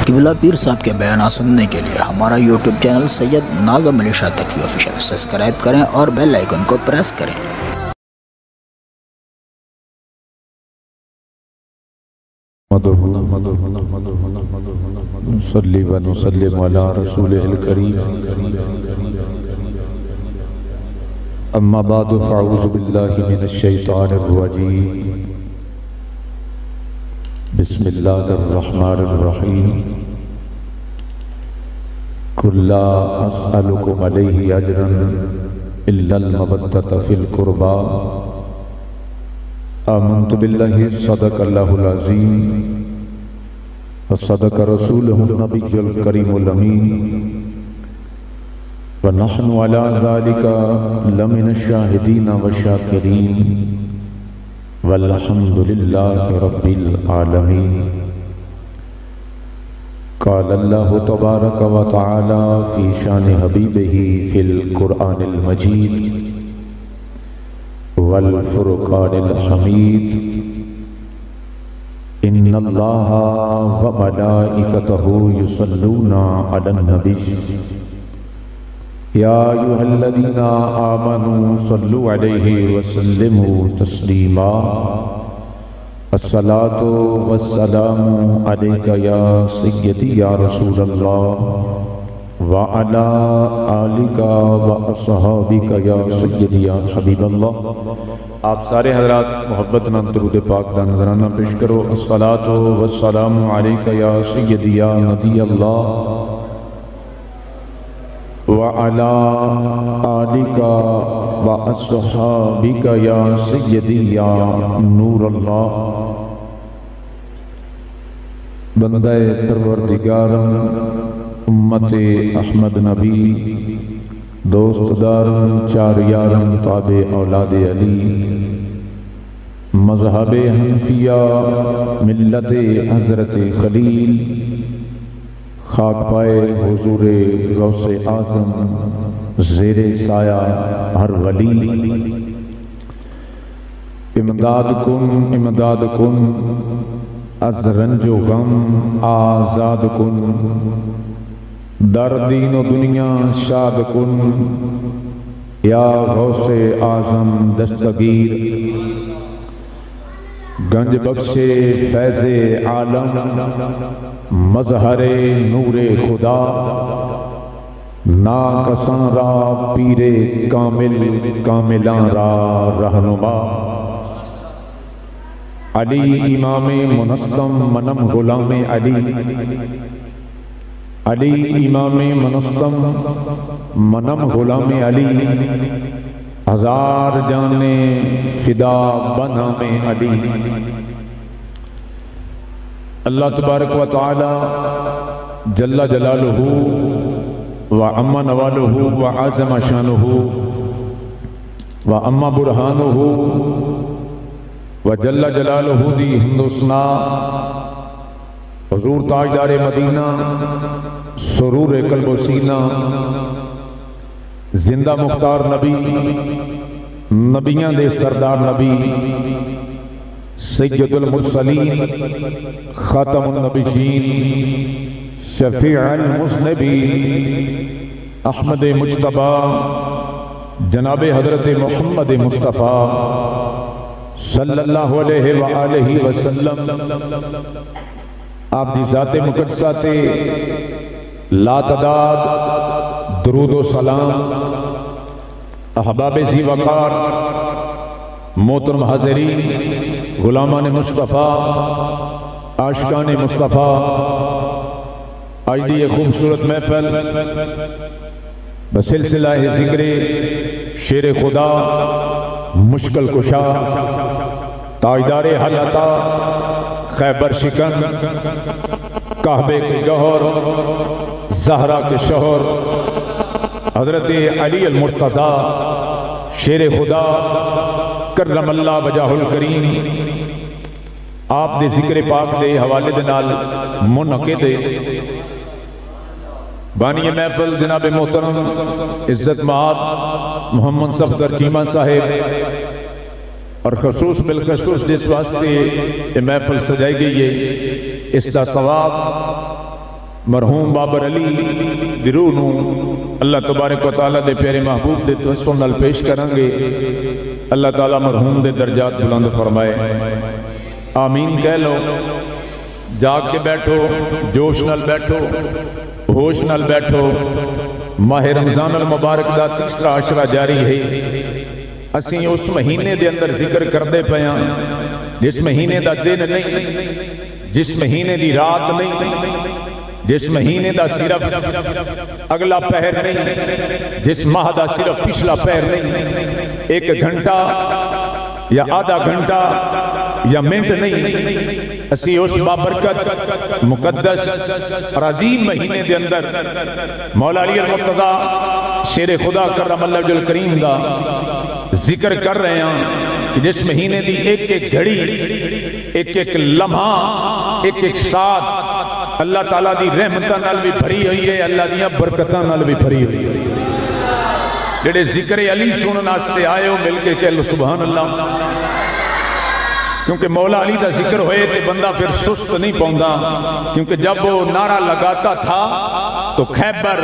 قبلہ پیر صاحب کے بیانات سننے کے لیے ہمارا یوٹیوب چینل سید ناظم علی شاہ تقوی آفیشیل سبسکرائب کریں اور بیل آئیکن کو پریس کریں۔ نصلی و نسلم علی رسولہ الکریم، اما بعد فاعوذ باللہ من الشیطان الرجیم، بسم اللہ الرحمن الرحیم۔ قل لا اسألکم علیہ اجرا الا المودۃ فی القربى، آمنت باللہ صدق اللہ العظیم وصدق رسولہ النبی الکریم الامین، ونحن علی ذلک لمن الشاہدین والشاکرین، والحمد للہ رب العالمین۔ قال اللہ تبارک و تعالی فی شان حبیبہ فی القرآن المجید والفرقان الحمید، ان اللہ وملائکتہ یصلون علی النبی، یا ایھا الذین آمنوا صلوا علیہ وسلموا تسلیما، الصلاۃ والسلام علیک یا سیدی یا رسول اللہ، وعلی آلک واصحابک یا سیدی یا حبیب اللہ۔ آپ سارے حضرات محبت نام درود پاک دا نظرانہ پیش کرو۔ الصلاۃ والسلام علیک یا سیدی یا نبی اللہ، وعلی آلک واصحابک یا سیدی یا نور اللہ۔ بندہ پروردگارم، امت احمد نبی، دوست دارم، چار یارم، تابع اولاد علی، مذہب حنفیہ، ملت حضرت خلیل، خاک پائے حضور غوث اعظم، زیر سایہ ہر ولی، امداد کن از رنج و غم آزاد کن، در دین و دنیا شاد کن، یا غوث اعظم دستگیر، گنج بخش فیض عالم، مظہر نور خدا، ناکساں را پیر کامل، کاملاں را رہنما، علی امام منظم منم غلام علی، علی امام منظم منم غلام علی، ہزار جانیں فدا بنام علی۔ اللہ تبارک و تعالی جل جلالہ وعم نوالہ وعظم شانہ وعم برہانہ وجل جلالہ دی ہندوسنا، حضور تاجدار مدینہ، سرور قلب و سینہ، زندہ مختار نبی، نبیاں دے سردار نبی، سید المرسلین، خاتم النبیین، شفیع المذنبین، احمد مجتبی، جناب حضرت محمد مصطفیٰ صلی اللہ علیہ وآلہ وسلم، آپ دی ذات مقدسہ تے لا تعداد درود و سلام، احباب ذی وقار، محترم حاضرین، غلامان مصطفیٰ، عاشقان مصطفیٰ، آج دی خوبصورت محفل بسلسلہ ذکر شیر خدا، مشکل کشا، تاجدار حل عطا، خیبر شکن، کعبے کے گوہر، زہرا کے شوہر، حضرت علی المرتضیٰ، شیر خدا کرم اللہ وجہ الکریم، آپ دے ذکر پاک دے حوالے دے نال منعقد بانی محفل جناب محترم عزت مآب محمد صفدر چیمہ صاحب، اور خصوص بالخصوص جس واسطے یہ محفل سجائی گئی ہے، اس دا ثواب مرحوم بابر علی دی روح نو اللہ تبارک و تعالیٰ دے پیارے محبوب دے توسل نال پیش کریں گے. اللہ تعالیٰ مرحوم دے درجات بلند فرمائے. آمین کہہ لو. جاگ کے بیٹھو، جوش نال بیٹھو، ہوش نال بیٹھو. ماہ رمضان المبارک دا تیسرا عشرہ جاری ہے. اسیں اس مہینے دے اندر ذکر کردے پیاں جس مہینے دا دن نہیں، جس مہینے دی رات نہیں، جس مہینے دا صرف اگلا پہر نہیں، جس ماہ دا صرف پچھلا پہر نہیں. ایک گھنٹہ یا آدھا گھنٹہ یا منٹ نہیں، اسی اس بابرکت مقدس اور عظیم مہینے دے اندر مولا علی المرتضی شیر خدا کرم اللہ وجہ الکریم دا ذکر کر رہے ہیں کہ جس مہینے دی ایک ایک گھڑی، ایک ایک لمحہ، ایک ایک ساتھ اللہ تعالیٰ دی رحمتہ نال بھی بھری ہوئی ہے، اللہ دیا برکتہ نال بھی بھری ہوئی ہے. جڑے ذکر علی سنن واسطے آئے ہو مل کے کہہ لو سبحان اللہ. کیونکہ مولا علی دا ذکر ہوئے تو بندہ پھر سست نہیں پوندا. کیونکہ جب وہ نعرہ لگاتا تھا تو خیبر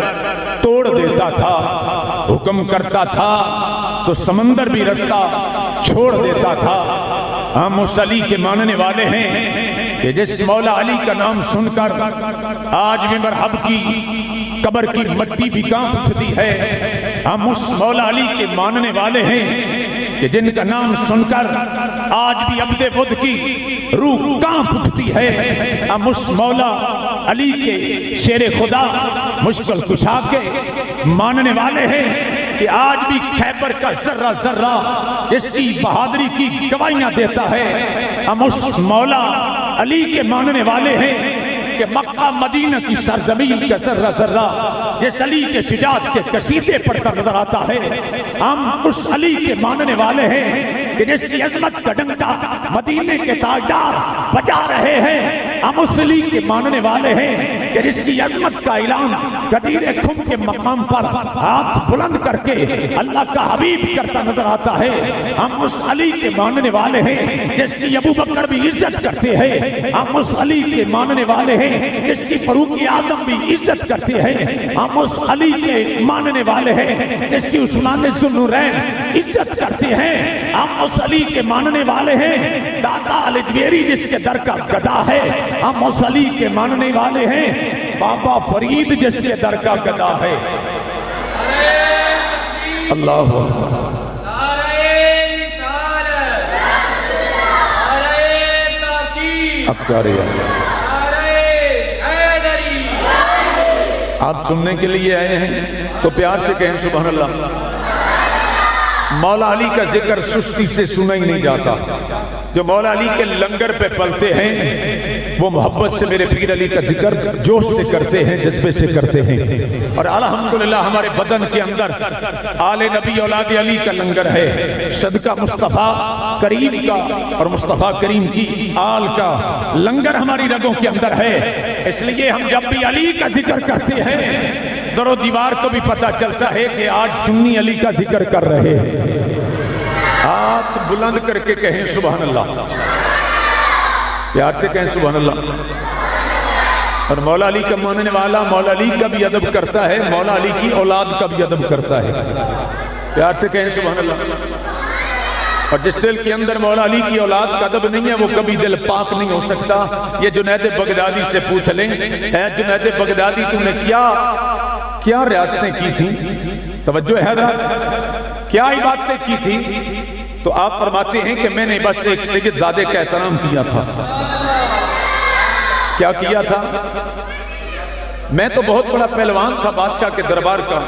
توڑ دیتا تھا، حکم کرتا تھا تو سمندر بھی رستہ چھوڑ دیتا تھا. ہم اس علی کے ماننے والے ہیں کہ جس مولا علی کا نام سن کر آج بھی مرحب کی قبر کی مٹی بھی کانپ اٹھتی ہے. ہم اس مولا علی کے ماننے والے ہیں کہ جن کا نام سن کر آج بھی عبد بدھ کی روح کانپ اٹھتی ہے. ہم اس مولا علی کے شیر خدا مشکل کشا کے ماننے والے ہیں کہ آج بھی خیبر کا ذرہ ذرہ اس کی بہادری کی گواہیاں دیتا ہے. ہم اس مولا علی کے ماننے والے ہیں کہ مکہ مدینہ کی سرزمین کا ذرہ ذرہ جس علی کے شجاعت کے قصیدے پڑھتا نظر آتا ہے. ہم اس علی کے ماننے والے ہیں کہ جس کی عظمت کا ڈنکا مدینے کے تاجدار بجا رہے ہیں. ہم اس علی کے ماننے والے ہیں کہ جس کی عظمت کا اعلان غدیر خم کے مقام پر ہاتھ بلند کر کے اللہ کا حبیب کرتا نظر آتا ہے. ہم اس علی کے ماننے والے ہیں جس کی ابو بکر بھی عزت کرتے ہیں. ہم اس علی کے ماننے والے ہیں جس کی فاروق اعظم بھی عزت کرتے ہیں. ہم اس علی کے ماننے والے ہیں جس کی عثمان ذو النورین عزت کرتے ہیں. ہم اس علی کے ماننے والے ہیں داتا الجویری جس کے در کا گدا ہے. ہم اس علی کے ماننے والے ہیں بابا فرید جس کے در کا گدا ہے. اللہ اب کیا رہے آپ سننے کے لیے آئے ہیں تو پیار سے کہیں سبحان اللہ. مولا علی کا ذکر سستی سے سنا ہی نہیں جاتا. جو مولا علی کے لنگر پہ پلتے ہیں وہ محبت سے میرے پیر علی کا ذکر جوش سے کرتے ہیں، جذبے سے کرتے ہیں. اور الحمدللہ ہمارے بدن کے اندر آل نبی اولاد علی کا لنگر ہے. صدقہ مصطفیٰ کریم کا اور مصطفیٰ کریم کی آل کا لنگر ہماری رگوں کے اندر ہے. اس لیے ہم جب بھی علی کا ذکر کرتے ہیں در و دیوار کو بھی پتہ چلتا ہے کہ آج سنی علی کا ذکر کر رہے ہیں. ہاتھ بلند کر کے کہیں سبحان اللہ. پیار سے کہیں سبحان اللہ. اور مولا علی کا ماننے والا مولا علی کا بھی ادب کرتا ہے، مولا علی کی اولاد کا بھی ادب کرتا ہے. پیار سے کہیں سبحان اللہ. اور جس دل کے اندر مولا علی کی اولاد کا ادب نہیں ہے وہ کبھی دل پاک نہیں ہو سکتا. یہ جنید بغدادی سے پوچھ لیں، اے جنید بغدادی تم نے کیا ریاستیں کی تھیں؟ توجہ ہے حضرت، کیا عبادتیں کی تھی؟ تو آپ فرماتے ہیں کہ میں نے بس ایک سید زادے کا احترام کیا تھا. کیا کیا تھا؟ میں تو بہت بڑا پہلوان تھا بادشاہ کے دربار کا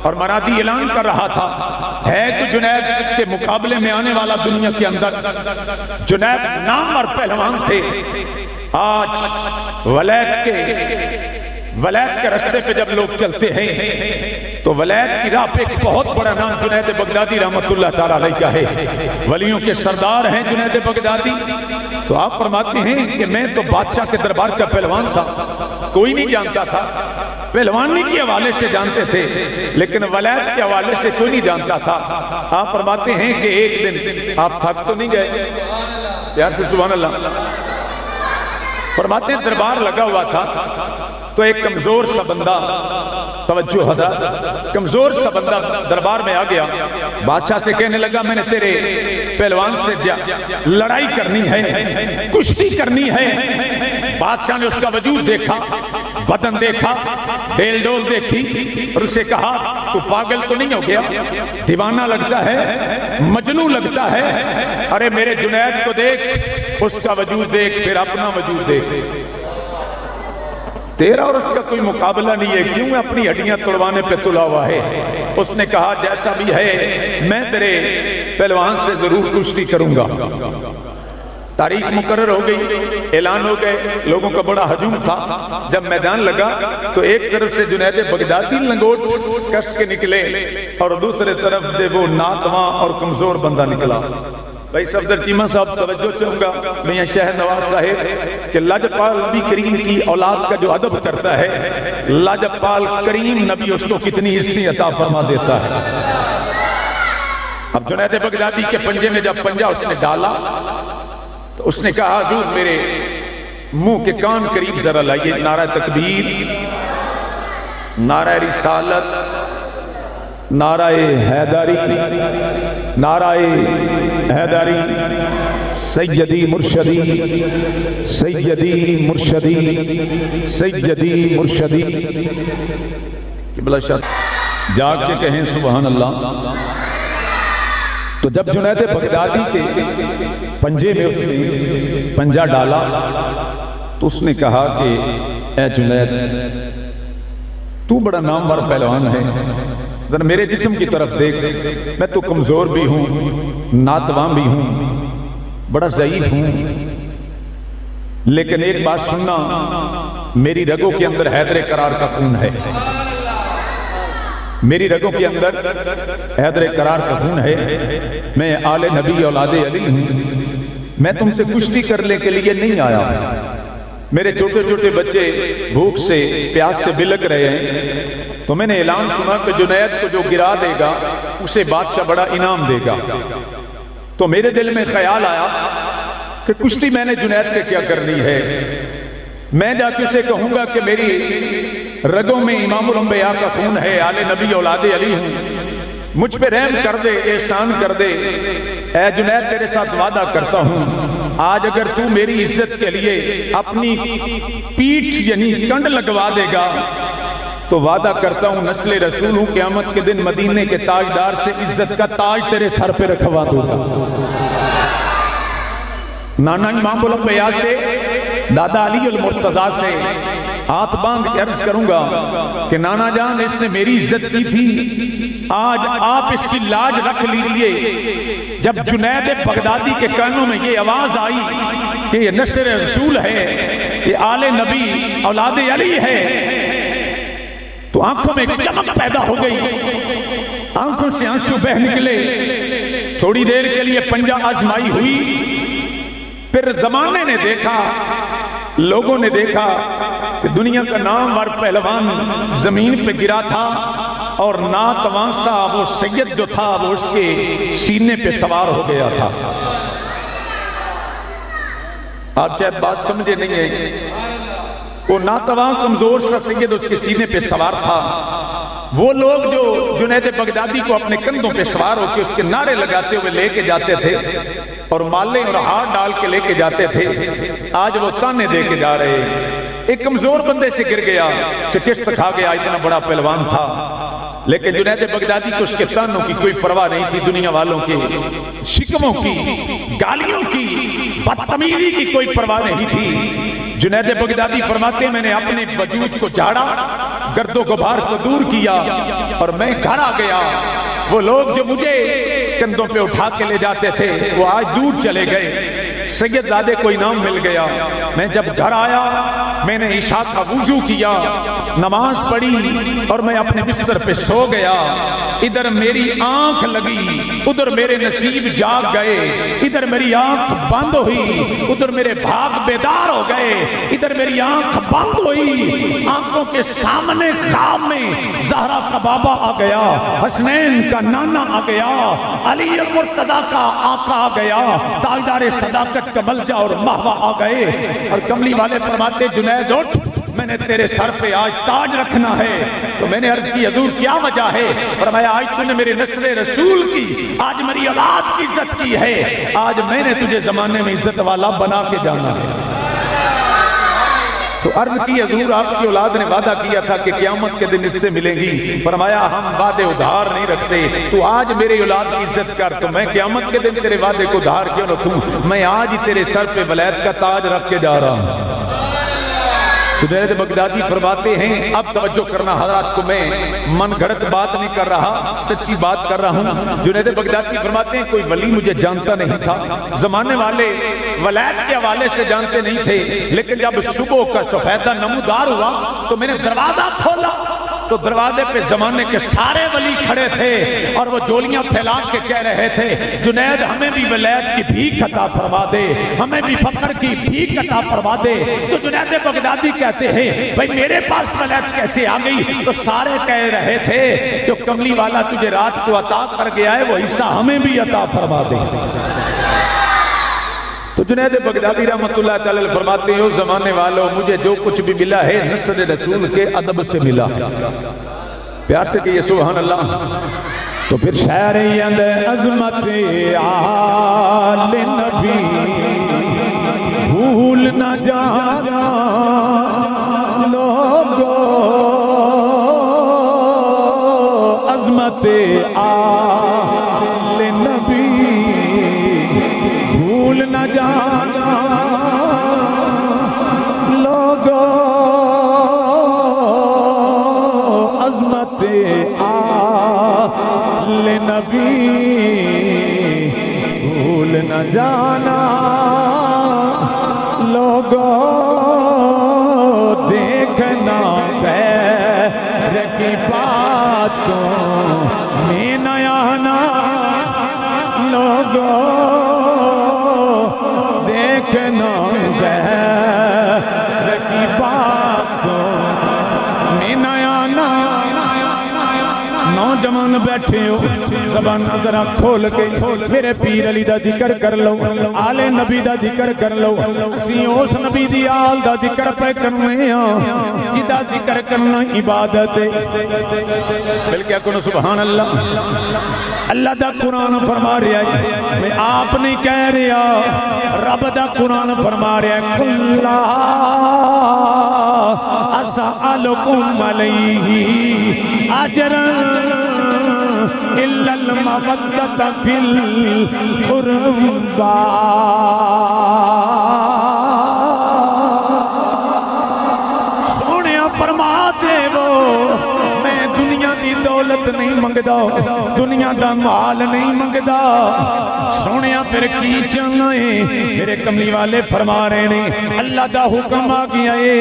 اور مرادی اعلان کر رہا تھا ہے تو جنید کے مقابلے میں آنے والا دنیا کے اندر. جنید نامور پہلوان تھے. آج ولایت کے رستے پہ جب لوگ چلتے ہیں تو ولایت کی راہ پہ ایک بہت بڑا نام جنید بغدادی رحمت اللہ تعالیٰ علیہ کا ہے. ولیوں کے سردار ہیں جنید بغدادی. تو آپ فرماتے ہیں کہ میں تو بادشاہ کے دربار کا پہلوان تھا، کوئی نہیں جانتا تھا. پہلوانی کے حوالے سے جانتے تھے لیکن ولایت کے حوالے سے کوئی نہیں جانتا تھا. آپ فرماتے ہیں کہ ایک دن آپ تھک تو نہیں گئے؟ پیار سے سبحان اللہ. فرماتے ہیں دربار لگا ہوا تھا تو ایک کمزور سا بندہ، توجہ حضرات، کمزور سا بندہ دربار میں آ گیا، بادشاہ سے کہنے لگا میں نے تیرے پہلوان سے لڑائی کرنی ہے، کشتی کرنی ہے۔ بادشاہ نے اس کا وجود دیکھا، بدن دیکھا، ڈیل ڈول دیکھی، اور اسے کہا تو پاگل تو نہیں ہو گیا، دیوانہ لگتا ہے، مجنوں لگتا ہے، ارے میرے جنید کو دیکھ، اس کا وجود دیکھ، پھر اپنا وجود دیکھ، تیرا اور اس کا کوئی مقابلہ نہیں ہے، کیوں اپنی ہڈیاں توڑوانے پہ تلا ہوا ہے؟ اس نے کہا جیسا بھی ہے میں تیرے پہلوان سے ضرور کشتی کروں گا۔ تاریخ مقرر ہو گئی، اعلان ہو گئے، لوگوں کا بڑا ہجوم تھا۔ جب میدان لگا تو ایک طرف سے جنید بغدادی لنگوٹ کس کے نکلے اور دوسرے طرف سے وہ ناتواں اور کمزور بندہ نکلا۔ بھائی صفدر چیمہ صاحب توجہ چاہوں گا، میاں شہر نواز صاحب، کہ لاجپال نبی کریم کی اولاد کا جو ادب کرتا ہے، لاجپال کریم نبی اس کو کتنی عزت عطا فرما دیتا ہے۔ اب جنید بغدادی کے پنجے میں جب پنجہ اس نے ڈالا تو اس نے کہا حضور میرے منہ کے کان قریب ذرا لائیے، نعرہ تکبیر، نعرہ رسالت، نعرہ حیدری، نعرہ حیدری، سیدی مرشدی، سیدی مرشدی، سیدی مرشدی، قبلہ شاہ جاگ کے کہیں سبحان اللہ۔ تو جب جنید بغدادی کے پنجے میں اس نے پنجہ ڈالا تو اس نے کہا کہ اے جنید تو بڑا نامور پہلوان ہے، ذرا میرے جسم کی طرف دیکھ، میں تو کمزور بھی ہوں، ناتواں بھی ہوں، بڑا ضعیف ہوں، لیکن ایک بات سننا، میری رگوں کے اندر حیدر قرار کا خون ہے، میری رگوں کے اندر حیدر قرار کا خون ہے، میں آل نبی اولاد علی ہوں، میں تم سے کشتی کرنے کے لیے نہیں آیا، میرے چھوٹے چھوٹے بچے بھوک سے پیاس سے بلک رہے ہیں، تو میں نے اعلان سنا کہ جنید کو جو گرا دے گا اسے بادشاہ بڑا انعام دے گا، تو میرے دل میں خیال آیا کہ کشتی میں نے جنید سے کیا کرنی ہے، میں جا کے اسے کہوں گا کہ میری رگوں میں امام الانبیاء کا خون ہے، آل نبی اولاد علی ہوں، مجھ پہ رحم کر دے، احسان کر دے، اے جنید تیرے ساتھ وعدہ کرتا ہوں، آج اگر تو میری عزت کے لیے اپنی پیٹھ یعنی کنڈ لگوا دے گا تو وعدہ کرتا ہوں نسل رسول ہوں، قیامت کے دن مدینے کے تاجدار سے عزت کا تاج تیرے سر پہ رکھوا دوں گا۔ نانا امام الانبیاء سے، دادا علی المرتضیٰ سے ہاتھ باندھ کے عرض کروں گا کہ نانا جان اس نے میری عزت کی تھی، آج آپ اس کی لاج رکھ لیجئے۔ جب جنید بغدادی کے کانوں میں یہ آواز آئی کہ یہ نصر رسول ہے، یہ آل نبی اولاد علی ہے، تو آنکھوں میں ایک چمک پیدا ہو گئی، آنکھوں سے آنسو بہہ نکلے، تھوڑی دیر کے لیے پنجہ آزمائی ہوئی، پھر زمانے نے دیکھا، لوگوں نے دیکھا کہ دنیا کا نامور پہلوان زمین پہ گرا تھا اور ناتواں سا وہ سید جو تھا وہ اس کے سینے پہ سوار ہو گیا تھا۔ آپ شاید بات سمجھے نہیں ہے، وہ ناتواں کمزور سا سید اس کے سینے پہ سوار تھا۔ وہ لوگ جو جنید بغدادی کو اپنے کندھوں پہ سوار ہو کے اس کے نعرے لگاتے ہوئے لے کے جاتے تھے اور مالے اور ہاتھ ڈال کے لے کے جاتے تھے، آج وہ تانے دے کے جا رہے ہیں۔ ایک کمزور بندے سے گر گیا، شکست کھا گیا، اتنا بڑا پہلوان تھا، لیکن جنید بغدادی کو اس کے تانوں کی کوئی پرواہ نہیں تھی، دنیا والوں کی شکموں کی، گالیوں کی، بدتمیزی کی کوئی پرواہ نہیں تھی۔ جنید بغدادی فرماتے میں نے اپنے وجود کو جھاڑا، گرد و غبار کو دور کیا اور میں گھر آ گیا۔ وہ لوگ جو مجھے کندھوں پہ اٹھا کے لے جاتے تھے وہ آج دور چلے گئے، سید زادے کو انعام مل گیا۔ میں جب گھر آیا میں نے عشاء کا وضو کیا، نماز پڑھی اور میں اپنے بستر پہ سو گیا۔ ادھر میری آنکھ لگی، ادھر میرے نصیب جاگ گئے، ادھر میری آنکھ بند ہوئی، ادھر میرے بھاگ بیدار ہو گئے، ادھر میری آنکھ بند ہوئی، آنکھوں کے سامنے خواب میں زہرا کا بابا آ گیا، حسنین کا نانا آ گیا، علی مرتضیٰ کا آقا آ گیا، تاجدار صداقت کا ملجا اور مہوا آ گئے، اور کملی والے فرماتے جنید اٹھ، میں نے تیرے سر پہ آج تاج رکھنا ہے۔ تو میں نے عرض کی حضور کیا وجہ ہے؟ فرمایا آج تو نے میرے نسل رسول کی، آج میری اولاد کی عزت کی ہے، آج میں نے تجھے زمانے میں عزت والا بنا کے جانا ہے۔ تو عرض کی حضور آپ کی اولاد نے وعدہ کیا تھا کہ قیامت کے دن اس سے ملیں گی۔ فرمایا ہم وعدے ادھار نہیں رکھتے، تو آج میری اولاد کی عزت کر، تو میں قیامت کے دن تیرے وعدے کو ادھار کیوں رکھوں؟ میں آج ہی تیرے سر پہ ولایت کا تاج رکھ کے جا رہا ہوں۔ جنید بغدادی فرماتے ہیں، اب توجہ کرنا حضرات کو، میں من گھڑت بات نہیں کر رہا، سچی بات کر رہا ہوں۔ جنید بغدادی فرماتے ہیں کوئی ولی مجھے جانتا نہیں تھا، زمانے والے ولایت کے حوالے سے جانتے نہیں تھے، لیکن جب صبح کا سفیدہ نمودار ہوا تو میں نے دروازہ کھولا تو دروازے پہ زمانے کے سارے ولی کھڑے تھے اور وہ جولیاں پھیلا کے کہہ رہے تھے جنید ہمیں بھی ولایت کی بھیک عطا فرما دے، ہمیں بھی فقر کی بھیک عطا فرما دے۔ تو جنید بغدادی کہتے ہیں بھائی میرے پاس ولایت کیسے آ گئی؟ تو سارے کہہ رہے تھے جو کملی والا تجھے رات کو عطا کر گیا ہے وہ حصہ ہمیں بھی عطا فرما دے۔ تو جنید بغدادی رحمت اللہ تعالی فرماتے ہیں او زمانے والوں مجھے جو کچھ بھی ملا ہے نسل رسول کے ادب سے ملا ہے۔ پیار سے کہیے سبحان اللہ۔ تو پھر شعر اند عظمت آل نبی بھول نہ جانا لوگو، عظمت آل نبی بھول نہ جانا لوگو، عظمت آل نبی بھول نہ جانا لوگو، دیکھنا غیر کی باتوں میں نہ آنا لوگو، دیکھنا غیر کی باتوں میں نہ آنا۔ نوجوان بیٹھے ہو زبان ذرا کھول کے میرے پیر علی دا ذکر کر لو، آل نبی دا ذکر کر لو، اسی اس نبی دی آل دا ذکر پہ کرنے ہیں جدا ذکر کرنا عبادت ہے۔ بلکہ کنو سبحان اللہ۔ اللہ دا قرآن فرما رہا ہے، میں آپ نہیں کہہ رہا، رب دا قرآن فرما رہا ہے کھلا اسألکم علیہ اجرا الا المودۃ فی القربى۔ سونیا فرما دے وہ میں دنیا دی دولت نہیں منگدا، دنیا دا مال نہیں منگدا۔ سونیا پھر کی چاہنا ہے؟ میرے کملی والے فرما رہے ہیں اللہ دا حکم آ گیا ہے،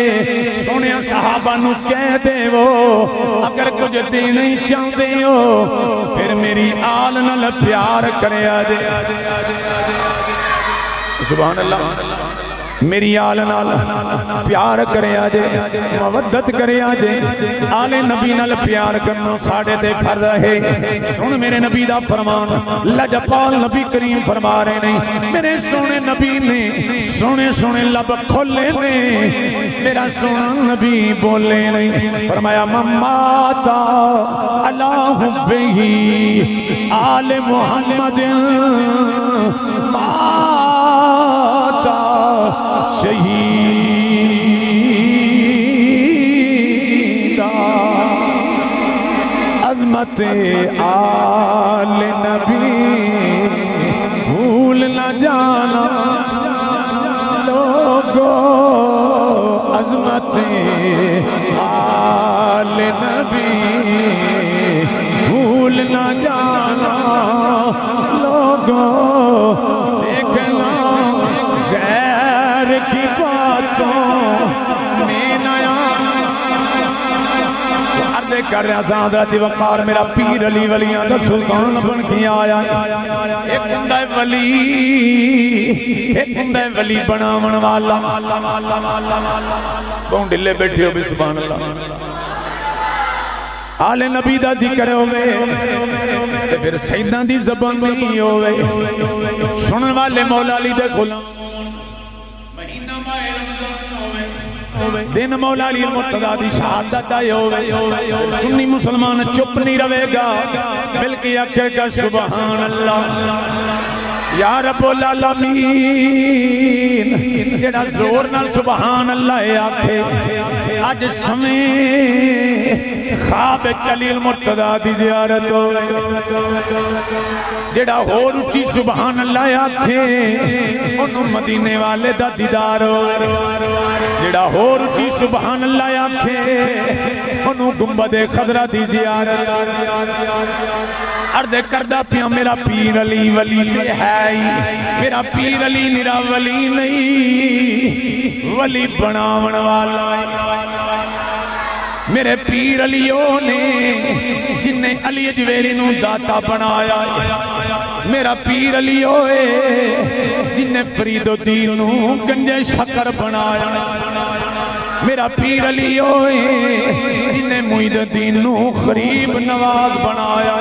سونیا صحابہ نو کہہ دے وہ اگر کچھ دینا ہی چاہتے ہو پھر میری آل نال پیار کرے آجے۔ سبحان اللہ۔ میری آل نال پیار کرے آجے، مودت کرے آجے، آل نبی نال پیار کرنا ساڑھے تے فرض ہے۔ سن میرے نبی دا فرمان، لجپال نبی کریم فرما رہے نہیں، میرے سونے نبی نے سونے سونے لب کھولے نے، میرا سونا نبی بولے نہیں، فرمایا مماتا اللہ حبہی آل محمد ماتا شہیدہ، عظمت آل نبی بھول نہ جانا لوگو، عظمت آل نبی بھول نہ جانا لوگو، دیکھنا غیر کی باتوں میں نیا۔ عرض کر رہا تھا حضرت وقار میرا پیر علی ولیاں دا سلطان بن کے آیا، ایک ہندہ ولی، ایک ہندہ ولی بناون والا۔ کون ڈلے بیٹھے ہو بھی سبحان اللہ۔ آل نبی دا ذکر ہوئے تے پھر سیدہ دی زبان نہیں ہوئے، سنن والے مولا علی دے غلام، مہینہ ماہ رمضان ہوئے، دن مولا علی المرتضیٰ دی شہادت آئے ہوئے سنی مسلمان چپ نہیں رہے گا بلکہ آکھے گا سبحان اللہ یا رب العالمین جڑا زور نال سبحان اللہ آکھے آج سمیں خواب علی المرتضیٰ دی زیارت ہوئے جڑا ہور اچھی سبحان اللہ آکھے انہوں مدینے والے دا دیدار ہوئے جڑا ہور اچھی سبحان اللہ آکھے انہوں گنبد خضرہ دی زیارت عرض کردہ پیا میرا پیر علی ولی تے ہے میرا پیر علی میرا ولی نہیں ولی بناون والا میرے پیر علیوں نے جن نے علی اجویری نو داتا بنایا میرا پیر علیوں جن نے فرید الدین نو گنجے شکر بنایا میرا پیر علیوں جن نے معید الدین نو غریب نواز بنایا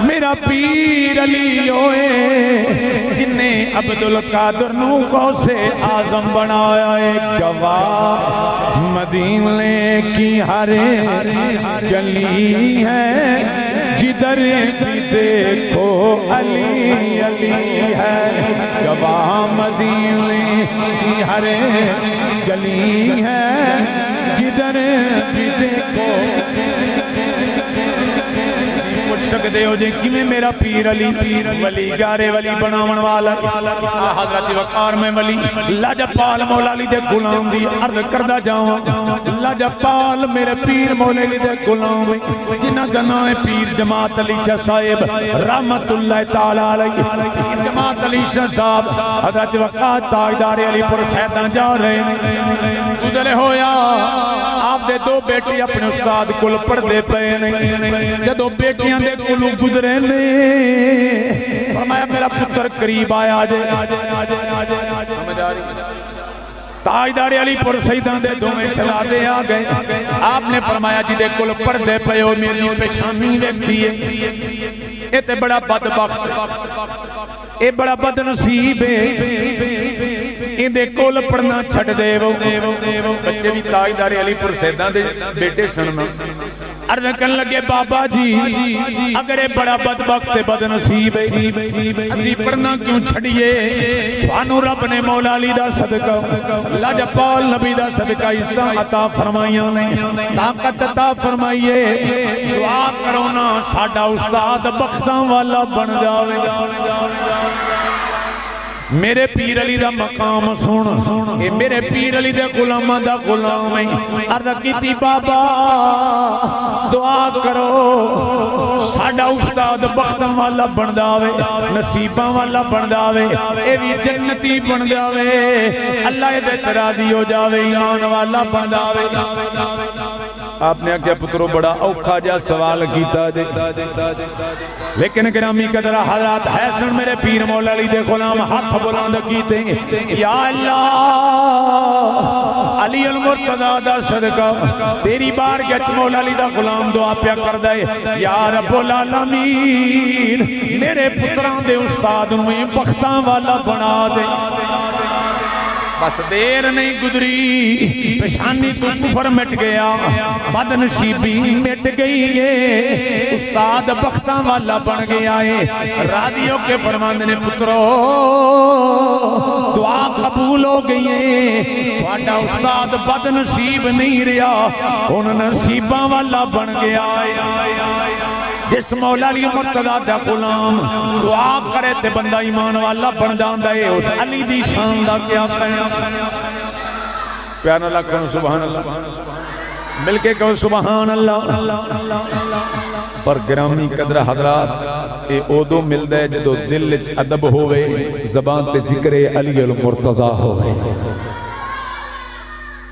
میرا پیر علی ہوئے جن نے عبدالقادر نو غوث اعظم بنایا ایک گواہ مدینے کی ہر گلی ہے جدھر بھی دیکھو علی علی ہے گواہ مدینے کی ہر گلی ہے جدھر بھی دیکھو سکتے ہو جے کی میں میرا پیر علی ولی گارے ولی بناون والا حضرت وقار میں ولی لاجپال مولا علی دے غلام دی عرض کردہ جاؤں لاجپال میرے پیر مولا علی دے غلام جنہ گناہ پیر جماعت علی شاہ صاحب رحمت اللہ تعالیٰ علیہ پیر جماعت علی شاہ صاحب حضرت وقار تاجدار علی پر سیدان جا رہے ہیں گزرے ہویا آپ دے دو بیٹی اپنے استاد کل پڑھ دے پے نہیں جدو بیٹیاں دے کلو گزرے نے فرمایا میرا پتر قریب آیا تاجدار علی پر سیدان دے دو میں شہزادے آ گئے آپ نے فرمایا جی دے کل پردے پے ہو میری پیشانی دیکھیے اے تے بڑا بدبخت اے بڑا بد نصیب ان دے کول پڑھنا چھٹ دے وہ بچے بھی تاجدار علی پر سیدان دے بیٹے سننا عرض کن لگے بابا جی اگر اے بڑا بدبخت بد نصیب اسی پڑھنا کیوں چھڑیے فانو رب نے مولا علی دا صدقہ لاجپال نبی دا صدقہ استا عطا فرمائیاں نہیں طاقت عطا فرمائیے دعا کرونا ساڑا استاد بختاں والا بن جاوے میرے پیر علی دا مقام سن اے میرے پیر علی دے غلامہ دا غلام ہے عرض کیتی بابا دعا کرو ساڑا استاد بختم والا بن جاوے نصیباں والا بن جاوے اے بھی جنتی بن جاوے اللہ دے تراضی ہو جاوے ایمان والا بن جاوے آپ نے کیا پترو بڑا اوکھا جا سوال کیتا دے لیکن گرامی قدر حضرات حسن میرے پیر مولا علی دے غلام ہاتھ بلند کیتے یا اللہ علی المرتضیٰ دا صدقہ تیری بارگاہ مولا علی دا غلام دعا پیا کر دے یا رب العالمین میرے پتران دے استاد میں بختاں والا بنا دے بس دیر نہیں گزری پیشانی تو کفر مٹ گیا بد نصیبی مٹ گئی ہے استاد بختاں والا بن گیا ہے راضیوں کے فرمان نے پترو دعا قبول ہو گئی ہے تھوڑا استاد بد نصیب نہیں رہا ان نصیباں والا بن گیا ہے جس مولا علی مرتضیٰ دا غلام دعا کرے تے بندہ ایمان والا بن جاندا ہے اس علی دی شان دا کیا کہیں پیار اللہ کہو سبحان اللہ مل کے کہو سبحان اللہ پر گرامی قدر حضرات اے اودو مل دے جدو دل ادب ہوئے زبان تے ذکر علی المرتضیٰ ہوئے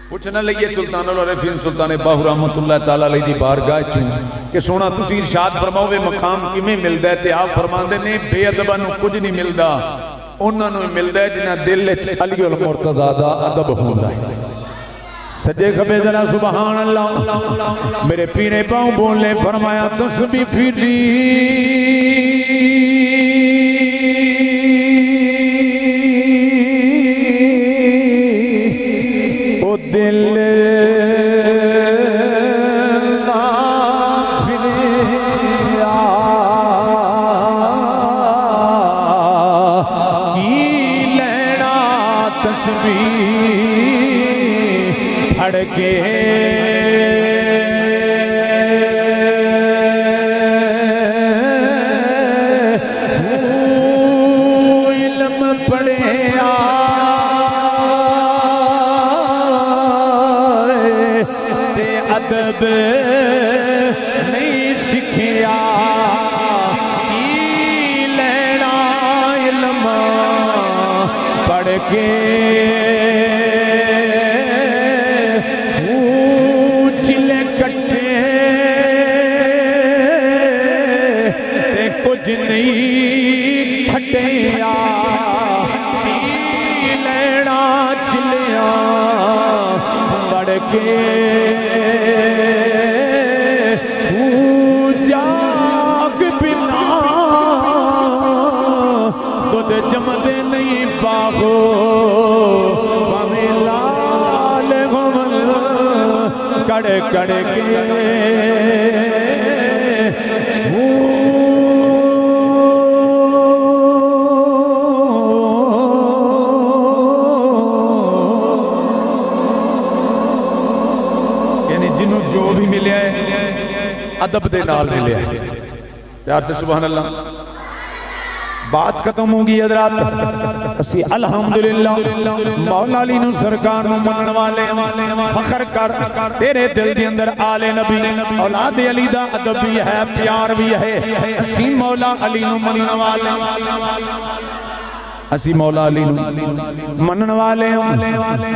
پوچھنا لئیے سلطان العارفین سلطان باہو رحمت اللہ تعالیٰ علیہ دی بارگاہ چھوں کہ سونا تسی ارشاد فرماؤے مقام کی میں مل دے تے آپ فرمان دے نے بے ادبہ نو کچھ نہیں مل دا انہوں نے مل دے جنہ دل علی المرتضیٰ دا ادب ہوندا ہے سجے کبھے ذرا سبحان اللہ میرے پیرے پاؤں بولے فرمایا تسبیح پھیٹی دل ادب نہیں سکھیا کی لینا علم پڑھ کے چلے کٹے تے کچھ نہیں کھٹیا کی لینا چلیا پڑھ کے جاگ بنا خود جمدے نہیں باغو پاویں لال غمل کڑ کڑ کے جو بھی ملے ادب دے نال ملے پیار سے سبحان اللہ بات ختم ہوگی حضرات اسی الحمدللہ مولا علی نو سرکار نو منن والے فخر کر تیرے دل دے اندر آل نبی اولاد علی دا ادب بھی ہے پیار بھی ہے اسی مولا علی نو منن والے اسی مولا علی منن والے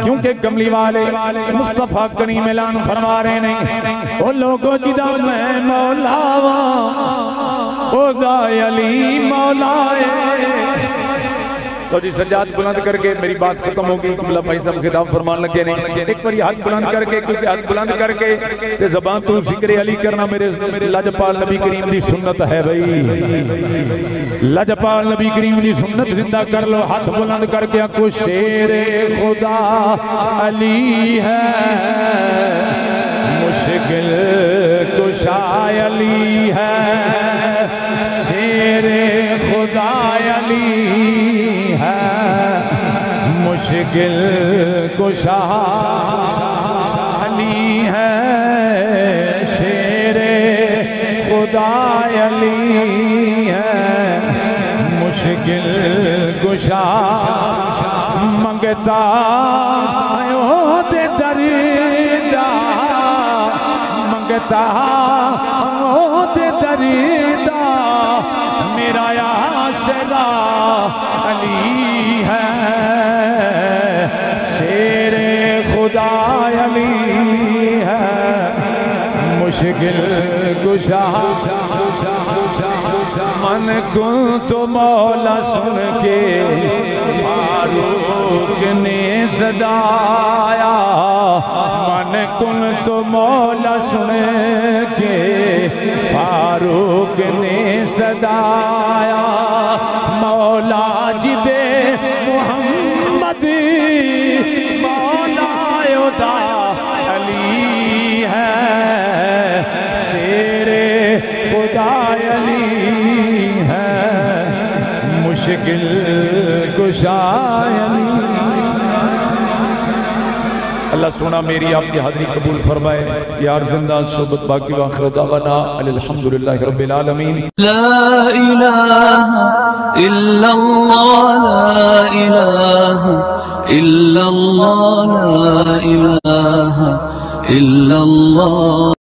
کیونکہ کملی والے مصطفیٰ کریم اعلان فرما رہے نہیں وہ لوگوں جدا میں مولا او دا علی مولا تو جی سجاد بلند کر کے میری بات ختم ہوگی قبلہ بھائی صاحب خطاب فرمان لگے نہیں ایک باری ہاتھ بلند کر کے کیونکہ ہاتھ بلند کر کے تے زبان تو ذکر علی کرنا میرے لجپال نبی کریم دی سنت ہے بھائی لجپال نبی کریم دی سنت زندہ کر لو ہاتھ بلند کر کے کو شیر خدا علی ہے مشکل کشا علی ہے شیر خدا علی ہے مشکل کشا علی ہے شیر خدا علی ہے مشکل کشا منگتا دے دریدہ منگتا دے دریدہ میرا عاشقہ علی ہے شیر خدا علی ہے مشکل کشا من کن تو مولا سن کے فاروق نے صدایا من کن تو مولا سن کے فاروق نے صدایا مولا جدے محمد مولا یودا علی ہے شیر خدا علی ہے مشکل کشا علی اللہ سونا میری آپ کی حاضری قبول فرمائے یار زندہ صحبت باقی واخر دعوانا الحمدللہ رب العالمین لا الہ الا اللہ لا الہ الا اللہ لا الہ الا اللہ